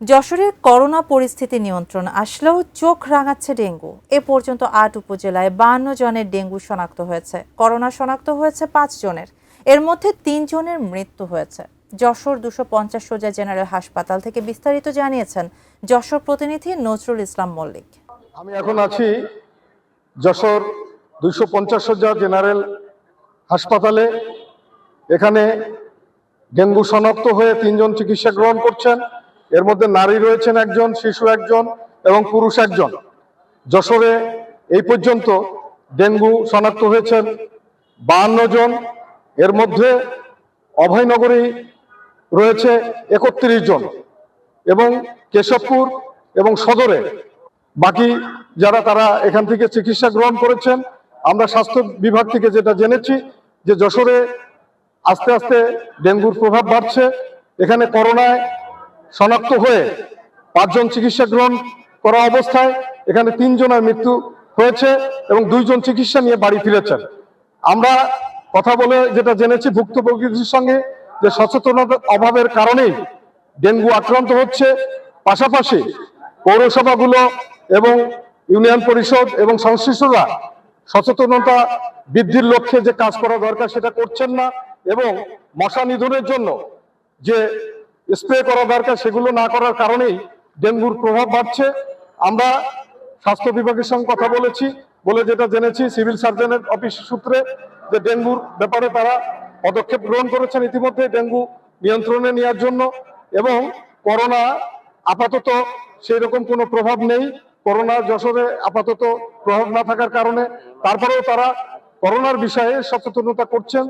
যশোরের করোনা পরিস্থিতি নিয়ন্ত্রণ আসলেও চোখ রাঙাচ্ছে ডেঙ্গু। এ পর্যন্ত ৮ উপজেলায় ৫২ জনের ডেঙ্গু শনাক্ত হয়েছে। করোনা শনাক্ত হয়েছে ৫ জনের, এর মধ্যে ৩ জনের মৃত্যু হয়েছে। যশোর ২৫০ শয্যা জেনারেল হাসপাতাল থেকে বিস্তারিত জানিয়েছেন যশোর প্রতিনিধি নজরুল ইসলাম মল্লিক। আমি এখন আছি যশোর ২৫০ শয্যা জেনারেল হাসপাতালে। এখানে ডেঙ্গু শনাক্ত হয়ে ৩ জন চিকিৎসা গ্রহণ করছেন। এর মধ্যে নারী রয়েছেন একজন, শিশু একজন এবং পুরুষ একজন। যশোরে এই পর্যন্ত ডেঙ্গু শনাক্ত হয়েছেন ৫২ জন। এর মধ্যে অভয়নগরী রয়েছে ৩১ জন এবং কেশবপুর এবং সদরে বাকি যারা তারা এখান থেকে চিকিৎসা গ্রহণ করেছেন। আমরা স্বাস্থ্য বিভাগ থেকে যেটা জেনেছি যে যশোরে আস্তে আস্তে ডেঙ্গুর প্রভাব বাড়ছে। এখানে করোনায় শনাক্ত হয়ে ৫ জন চিকিৎসা গ্রহণ করা অবস্থায় এখানে ৩ জনের মৃত্যু হয়েছে এবং ২ জন চিকিৎসা নিয়ে বাড়ি ফিরেছেন। আমরা কথা বলে যেটা জেনেছি ভুক্তভোগীদের সঙ্গে যে সচেতনতার অভাবের কারণেই ডেঙ্গু আক্রান্ত হচ্ছে। পাশাপাশি পৌরসভাগুলো এবং ইউনিয়ন পরিষদ এবং সংশ্লিষ্টরা সচেতনতা বৃদ্ধির লক্ষ্যে যে কাজ করা দরকার সেটা করছেন না এবং মশা নিধনের জন্য যে স্প্রে করা দরকার সেগুলো না করার কারণেই ডেঙ্গুর প্রভাব বাড়ছে। আমরা স্বাস্থ্য বিভাগের সঙ্গে কথা বলেছি, বলে যেটা জেনেছি সিভিল সার্জনের অফিস সূত্রে যে ডেঙ্গুর ব্যাপারে তারা পদক্ষেপ গ্রহণ করেছেন ইতিমধ্যে ডেঙ্গু নিয়ন্ত্রণে নেওয়ার জন্য। এবং করোনা আপাতত সেই রকম কোনো প্রভাব নেই। করোনা যশোরে আপাতত প্রভাব না থাকার কারণে তারপরেও তারা করোনার বিষয়ে সচেতনতা করছেন।